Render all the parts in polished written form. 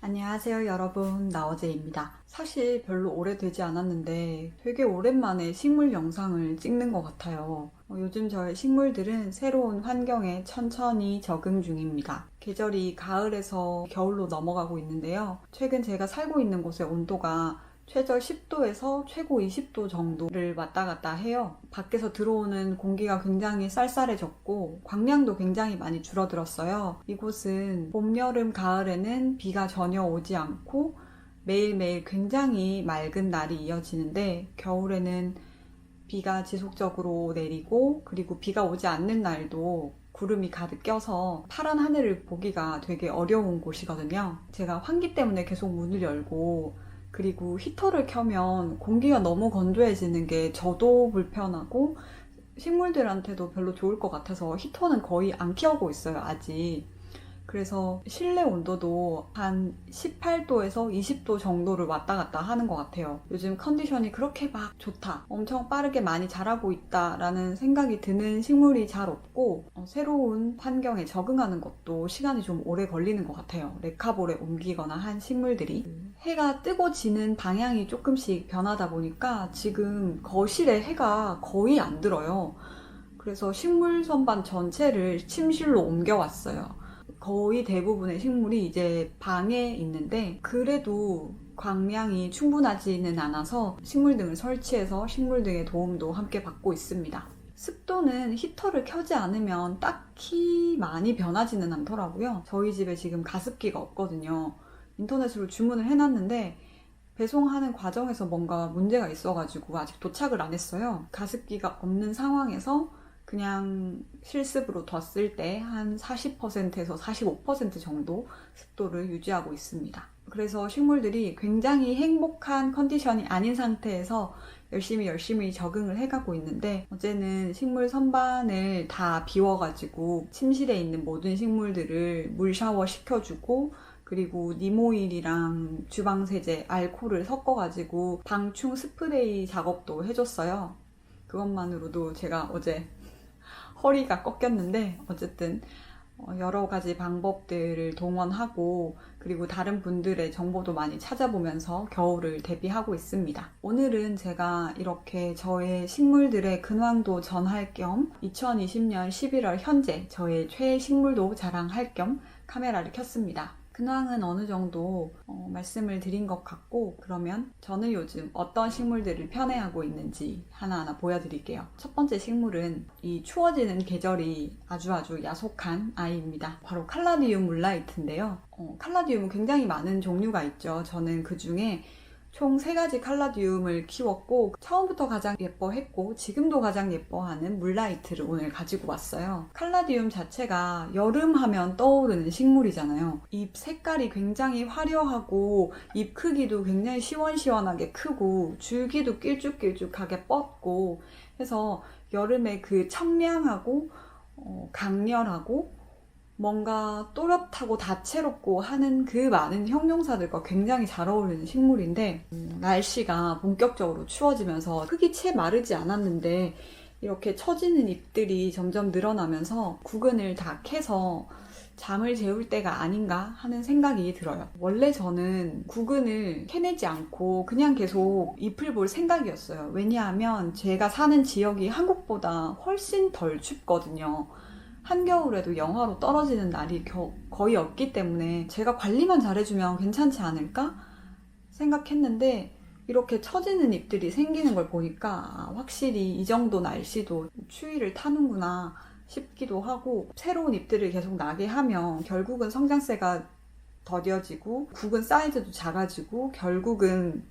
안녕하세요 여러분, 나어제입니다. 사실 별로 오래되지 않았는데 되게 오랜만에 식물 영상을 찍는 것 같아요. 요즘 저의 식물들은 새로운 환경에 천천히 적응 중입니다. 계절이 가을에서 겨울로 넘어가고 있는데요. 최근 제가 살고 있는 곳의 온도가 최저 10도에서 최고 20도 정도를 왔다 갔다 해요. 밖에서 들어오는 공기가 굉장히 쌀쌀해졌고 광량도 굉장히 많이 줄어들었어요. 이곳은 봄, 여름, 가을에는 비가 전혀 오지 않고 매일매일 굉장히 맑은 날이 이어지는데 겨울에는 비가 지속적으로 내리고 그리고 비가 오지 않는 날도 구름이 가득 껴서 파란 하늘을 보기가 되게 어려운 곳이거든요. 제가 환기 때문에 계속 문을 열고 그리고 히터를 켜면 공기가 너무 건조해지는 게 저도 불편하고 식물들한테도 별로 좋을 것 같아서 히터는 거의 안 켜고 있어요, 아직. 그래서 실내 온도도 한 18도에서 20도 정도를 왔다 갔다 하는 것 같아요. 요즘 컨디션이 그렇게 막 좋다, 엄청 빠르게 많이 자라고 있다라는 생각이 드는 식물이 잘 없고 새로운 환경에 적응하는 것도 시간이 좀 오래 걸리는 것 같아요. 레카볼에 옮기거나 한 식물들이. 해가 뜨고 지는 방향이 조금씩 변하다 보니까 지금 거실에 해가 거의 안 들어요. 그래서 식물 선반 전체를 침실로 옮겨왔어요. 거의 대부분의 식물이 이제 방에 있는데 그래도 광량이 충분하지는 않아서 식물 등을 설치해서 식물 등의 도움도 함께 받고 있습니다. 습도는 히터를 켜지 않으면 딱히 많이 변하지는 않더라고요. 저희 집에 지금 가습기가 없거든요. 인터넷으로 주문을 해놨는데 배송하는 과정에서 뭔가 문제가 있어가지고 아직 도착을 안 했어요. 가습기가 없는 상황에서 그냥 실습으로 뒀을 때 한 40%에서 45% 정도 습도를 유지하고 있습니다. 그래서 식물들이 굉장히 행복한 컨디션이 아닌 상태에서 열심히 적응을 해가고 있는데 어제는 식물 선반을 다 비워가지고 침실에 있는 모든 식물들을 물 샤워 시켜주고 그리고 니모일이랑 주방세제, 알코올을 섞어가지고 방충 스프레이 작업도 해줬어요. 그것만으로도 제가 어제 허리가 꺾였는데 어쨌든 여러 가지 방법들을 동원하고 그리고 다른 분들의 정보도 많이 찾아보면서 겨울을 대비하고 있습니다. 오늘은 제가 이렇게 저의 식물들의 근황도 전할 겸 2020년 11월 현재 저의 최애 식물도 자랑할 겸 카메라를 켰습니다. 근황은 어느 정도 말씀을 드린 것 같고 그러면 저는 요즘 어떤 식물들을 편애하고 있는지 하나하나 보여드릴게요. 첫 번째 식물은 이 추워지는 계절이 아주 야속한 아이입니다. 바로 칼라디움 물라이트인데요. 칼라디움은 굉장히 많은 종류가 있죠. 저는 그 중에 총 3가지 칼라디움을 키웠고 처음부터 가장 예뻐했고 지금도 가장 예뻐하는 물라이트를 오늘 가지고 왔어요. 칼라디움 자체가 여름 하면 떠오르는 식물이잖아요. 잎 색깔이 굉장히 화려하고 잎 크기도 굉장히 시원시원하게 크고 줄기도 길쭉길쭉하게 뻗고 해서 여름에 그 청량하고 강렬하고 뭔가 또렷하고 다채롭고 하는 그 많은 형용사들과 굉장히 잘 어울리는 식물인데 날씨가 본격적으로 추워지면서 흙이 채 마르지 않았는데 이렇게 처지는 잎들이 점점 늘어나면서 구근을 다 캐서 잠을 재울 때가 아닌가 하는 생각이 들어요. 원래 저는 구근을 캐내지 않고 그냥 계속 잎을 볼 생각이었어요. 왜냐하면 제가 사는 지역이 한국보다 훨씬 덜 춥거든요. 한겨울에도 영하로 떨어지는 날이 거의 없기 때문에 제가 관리만 잘해주면 괜찮지 않을까 생각했는데 이렇게 처지는 잎들이 생기는 걸 보니까 확실히 이 정도 날씨도 추위를 타는구나 싶기도 하고 새로운 잎들을 계속 나게 하면 결국은 성장세가 더뎌지고 구근 사이즈도 작아지고 결국은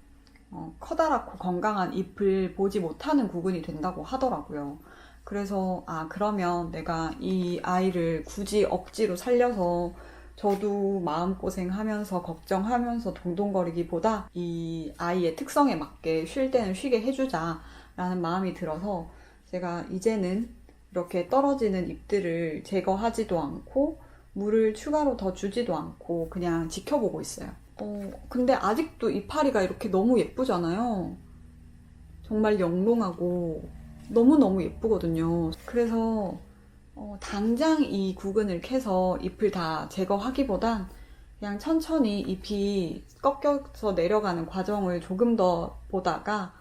커다랗고 건강한 잎을 보지 못하는 구근이 된다고 하더라고요. 그래서 그러면 내가 이 아이를 굳이 억지로 살려서 저도 마음고생하면서 걱정하면서 동동거리기보다 이 아이의 특성에 맞게 쉴 때는 쉬게 해주자 라는 마음이 들어서 제가 이제는 이렇게 떨어지는 잎들을 제거하지도 않고 물을 추가로 더 주지도 않고 그냥 지켜보고 있어요. 근데 아직도 이파리가 이렇게 너무 예쁘잖아요. 정말 영롱하고 너무너무 예쁘거든요. 그래서 당장 이 구근을 캐서 잎을 다 제거하기보단 그냥 천천히 잎이 꺾여서 내려가는 과정을 조금 더 보다가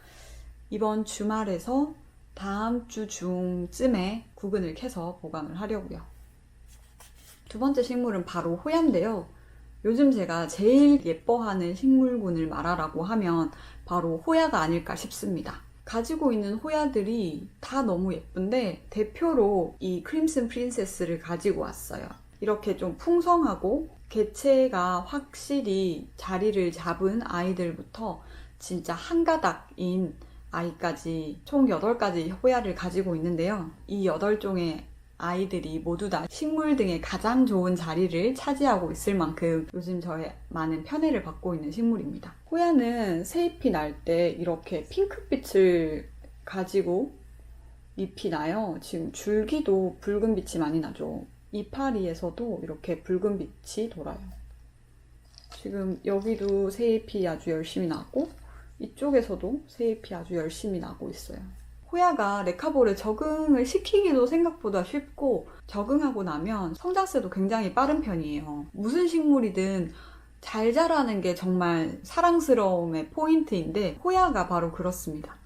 이번 주말에서 다음 주 중쯤에 구근을 캐서 보관을 하려고요. 두 번째 식물은 바로 호야인데요. 요즘 제가 제일 예뻐하는 식물군을 말하라고 하면 바로 호야가 아닐까 싶습니다. 가지고 있는 호야들이 다 너무 예쁜데 대표로 이 크림슨 프린세스를 가지고 왔어요. 이렇게 좀 풍성하고 개체가 확실히 자리를 잡은 아이들부터 진짜 한 가닥인 아이까지 총 8가지 호야를 가지고 있는데요. 이 8종의 아이들이 모두 다 식물 등의 가장 좋은 자리를 차지하고 있을 만큼 요즘 저의 많은 편애를 받고 있는 식물입니다. 호야는 새잎이 날 때 이렇게 핑크빛을 가지고 잎이 나요. 지금 줄기도 붉은 빛이 많이 나죠. 이파리에서도 이렇게 붉은 빛이 돌아요. 지금 여기도 새잎이 아주 열심히 나고 이쪽에서도 새잎이 아주 열심히 나고 있어요. 호야가 레카볼에 적응을 시키기도 생각보다 쉽고 적응하고 나면 성장세도 굉장히 빠른 편이에요. 무슨 식물이든 잘 자라는 게 정말 사랑스러움의 포인트인데 호야가 바로 그렇습니다.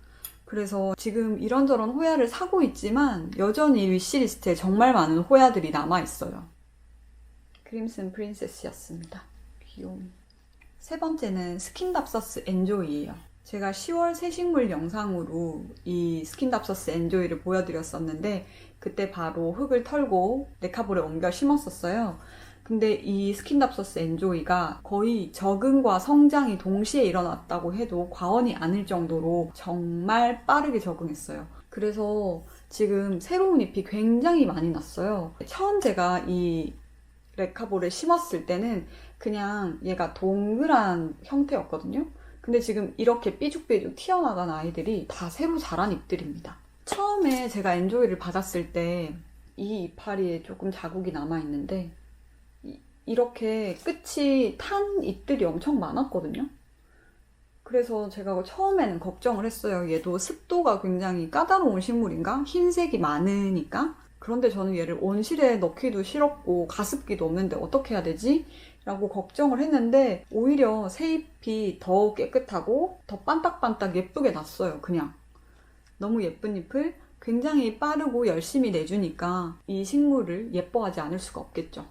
그래서 지금 이런저런 호야를 사고 있지만 여전히 위시리스트에 정말 많은 호야들이 남아있어요. 크림슨 프린세스였습니다. 귀여워. 세 번째는 스킨답서스 엔조이예요. 제가 10월 새식물 영상으로 이 스킨답서스 엔조이를 보여드렸었는데 그때 바로 흙을 털고 레카볼에 옮겨 심었었어요. 근데 이 스킨답서스 엔조이가 거의 적응과 성장이 동시에 일어났다고 해도 과언이 아닐 정도로 정말 빠르게 적응했어요. 그래서 지금 새로운 잎이 굉장히 많이 났어요. 처음 제가 이 레카볼에 심었을 때는 그냥 얘가 동그란 형태였거든요. 근데 지금 이렇게 삐죽삐죽 튀어나간 아이들이 다 새로 자란 잎들입니다. 처음에 제가 엔조이를 받았을 때 이 이파리에 조금 자국이 남아있는데 이렇게 끝이 탄 잎들이 엄청 많았거든요. 그래서 제가 처음에는 걱정을 했어요. 얘도 습도가 굉장히 까다로운 식물인가? 흰색이 많으니까? 그런데 저는 얘를 온실에 넣기도 싫었고 가습기도 없는데 어떻게 해야 되지? 라고 걱정을 했는데 오히려 새잎이 더 깨끗하고 더 반딱반딱 예쁘게 났어요. 그냥 너무 예쁜 잎을 굉장히 빠르고 열심히 내주니까 이 식물을 예뻐하지 않을 수가 없겠죠.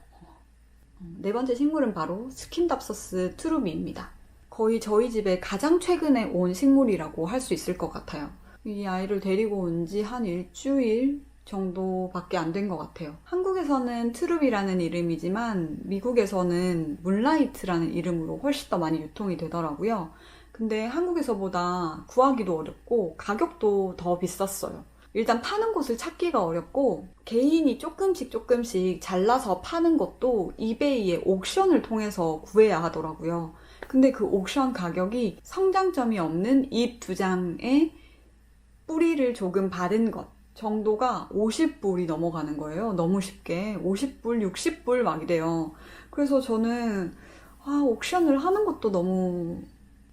네 번째 식물은 바로 스킨답서스 투루비입니다. 거의 저희 집에 가장 최근에 온 식물이라고 할 수 있을 것 같아요. 이 아이를 데리고 온 지 한 일주일 정도밖에 안 된 것 같아요. 한국에서는 트루비라는 이름이지만 미국에서는 문라이트라는 이름으로 훨씬 더 많이 유통이 되더라고요. 근데 한국에서보다 구하기도 어렵고 가격도 더 비쌌어요. 일단 파는 곳을 찾기가 어렵고 개인이 조금씩 잘라서 파는 것도 이베이의 옥션을 통해서 구해야 하더라고요. 근데 그 옥션 가격이 성장점이 없는 잎 2장에 뿌리를 조금 받은 것 정도가 50불이 넘어가는 거예요. 너무 쉽게 50불, 60불 막 이래요. 그래서 저는 옥션을 하는 것도 너무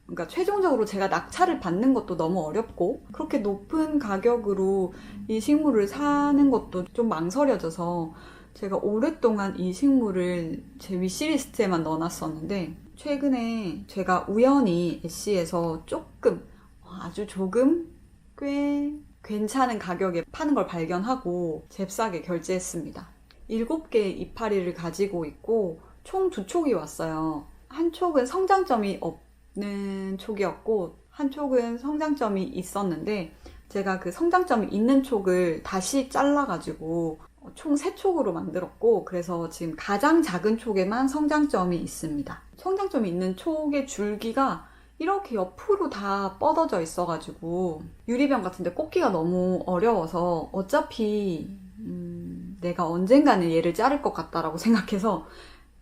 그러니까 최종적으로 제가 낙찰을 받는 것도 너무 어렵고 그렇게 높은 가격으로 이 식물을 사는 것도 좀 망설여져서 제가 오랫동안 이 식물을 제 위시리스트에만 넣어놨었는데 최근에 제가 우연히 애쉬에서 아주 조금 꽤 괜찮은 가격에 파는 걸 발견하고 잽싸게 결제했습니다. 7개의 이파리를 가지고 있고 총 2촉이 왔어요. 한 촉은 성장점이 없는 촉이었고 한 촉은 성장점이 있었는데 제가 그 성장점이 있는 촉을 다시 잘라가지고 총 3촉으로 만들었고 그래서 지금 가장 작은 촉에만 성장점이 있습니다. 성장점이 있는 촉의 줄기가 이렇게 옆으로 다 뻗어져 있어가지고 유리병 같은데 꽂기가 너무 어려워서 어차피 내가 언젠가는 얘를 자를 것 같다라고 생각해서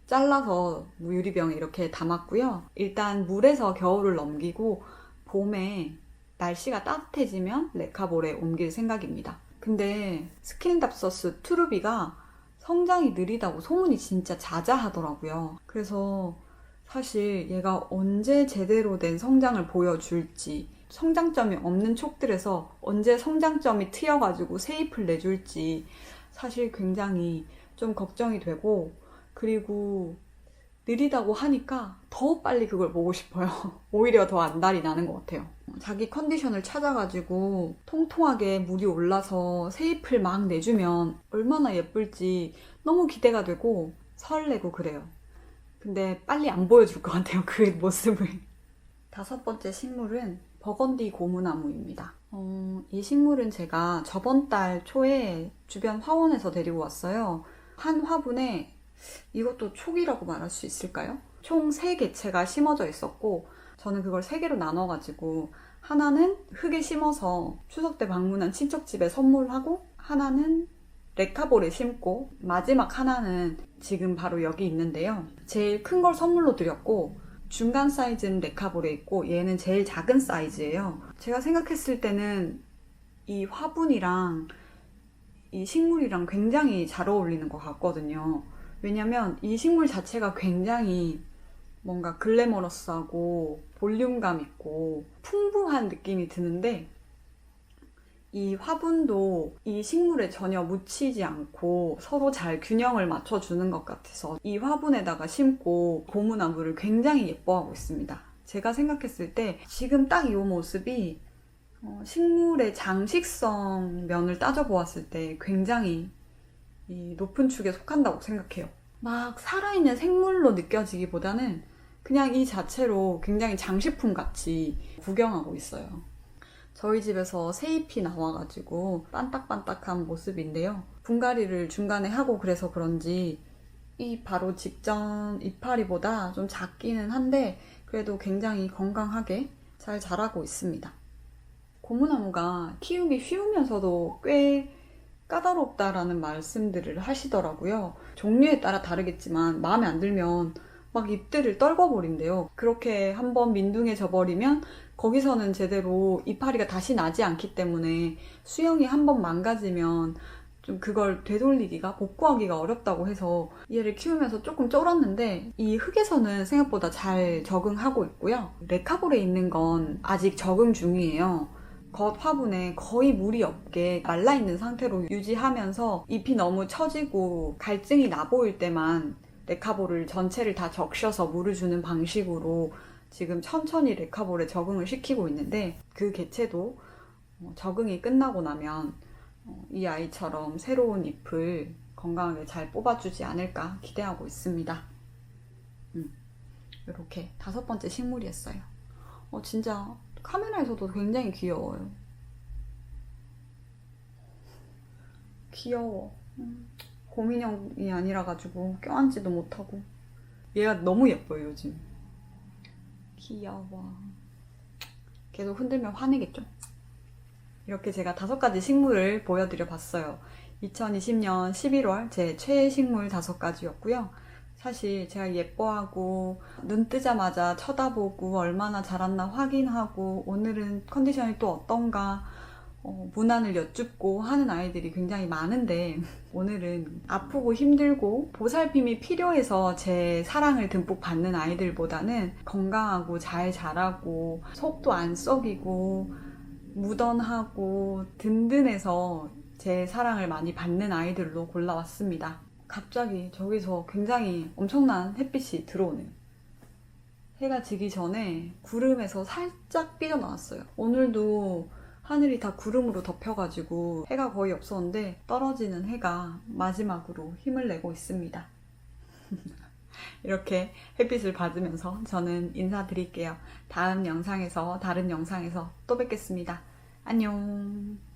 잘라서 유리병에 이렇게 담았고요. 일단 물에서 겨울을 넘기고 봄에 날씨가 따뜻해지면 레카볼에 옮길 생각입니다. 근데 스킨답서스 투루비가 성장이 느리다고 소문이 진짜 자자하더라고요. 그래서 사실 얘가 언제 제대로 된 성장을 보여줄지 성장점이 없는 촉들에서 언제 성장점이 트여가지고 새잎을 내줄지 사실 굉장히 좀 걱정이 되고 그리고 느리다고 하니까 더 빨리 그걸 보고 싶어요. 오히려 더 안달이 나는 것 같아요. 자기 컨디션을 찾아가지고 통통하게 물이 올라서 새 잎을 막 내주면 얼마나 예쁠지 너무 기대가 되고 설레고 그래요. 근데 빨리 안 보여줄 것 같아요, 그 모습을. 5번째 식물은 버건디 고무나무입니다. 이 식물은 제가 저번 달 초에 주변 화원에서 데리고 왔어요. 한 화분에, 이것도 촉이라고 말할 수 있을까요? 총 3개체가 심어져 있었고, 저는 그걸 3개로 나눠가지고 하나는 흙에 심어서 추석 때 방문한 친척집에 선물하고, 하나는 레카볼에 심고, 마지막 하나는 지금 바로 여기 있는데요. 제일 큰 걸 선물로 드렸고, 중간 사이즈는 레카볼에 있고, 얘는 제일 작은 사이즈예요. 제가 생각했을 때는 이 화분이랑 이 식물이랑 굉장히 잘 어울리는 것 같거든요. 왜냐면 이 식물 자체가 굉장히 뭔가 글래머러스하고 볼륨감 있고 풍부한 느낌이 드는데, 이 화분도 이 식물에 전혀 묻히지 않고 서로 잘 균형을 맞춰주는 것 같아서 이 화분에다가 심고 고무나무를 굉장히 예뻐하고 있습니다. 제가 생각했을 때 지금 딱 이 모습이 식물의 장식성 면을 따져보았을 때 굉장히 이 높은 축에 속한다고 생각해요. 막 살아있는 생물로 느껴지기보다는 그냥 이 자체로 굉장히 장식품 같이 구경하고 있어요. 저희 집에서 새잎이 나와가지고 반딱반딱한 모습인데요. 분갈이를 중간에 하고 그래서 그런지 이 바로 직전 이파리보다 좀 작기는 한데 그래도 굉장히 건강하게 잘 자라고 있습니다. 고무나무가 키우기 쉬우면서도 꽤 까다롭다라는 말씀들을 하시더라고요. 종류에 따라 다르겠지만 마음에 안 들면 막 잎들을 떨궈버린대요. 그렇게 한번 민둥해져 버리면 거기서는 제대로 이파리가 다시 나지 않기 때문에 수영이 한번 망가지면 좀 그걸 되돌리기가, 복구하기가 어렵다고 해서 얘를 키우면서 조금 쫄았는데 이 흙에서는 생각보다 잘 적응하고 있고요. 레카볼에 있는 건 아직 적응 중이에요. 겉 화분에 거의 물이 없게 말라있는 상태로 유지하면서 잎이 너무 처지고 갈증이 나 보일 때만 레카볼을 전체를 다 적셔서 물을 주는 방식으로 지금 천천히 레카볼에 적응을 시키고 있는데, 그 개체도 적응이 끝나고 나면 이 아이처럼 새로운 잎을 건강하게 잘 뽑아주지 않을까 기대하고 있습니다. 이렇게 5번째 식물이었어요. 진짜 카메라에서도 굉장히 귀여워요. 귀여워. 곰인형이 아니라 가지고 껴안지도 못하고. 얘가 너무 예뻐요 요즘. 귀여워. 계속 흔들면 화내겠죠? 이렇게 제가 5가지 식물을 보여드려 봤어요. 2020년 11월 제 최애 식물 5가지였고요. 사실 제가 예뻐하고 눈 뜨자마자 쳐다보고 얼마나 자랐나 확인하고 오늘은 컨디션이 또 어떤가 문안을 여쭙고 하는 아이들이 굉장히 많은데, 오늘은 아프고 힘들고 보살핌이 필요해서 제 사랑을 듬뿍 받는 아이들보다는 건강하고 잘 자라고 속도 안 썩이고 무던하고 든든해서 제 사랑을 많이 받는 아이들로 골라왔습니다. 갑자기 저기서 굉장히 엄청난 햇빛이 들어오네요. 해가 지기 전에 구름에서 살짝 삐져나왔어요. 오늘도 하늘이 다 구름으로 덮여가지고 해가 거의 없었는데 떨어지는 해가 마지막으로 힘을 내고 있습니다. 이렇게 햇빛을 받으면서 저는 인사드릴게요. 다른 영상에서 또 뵙겠습니다. 안녕.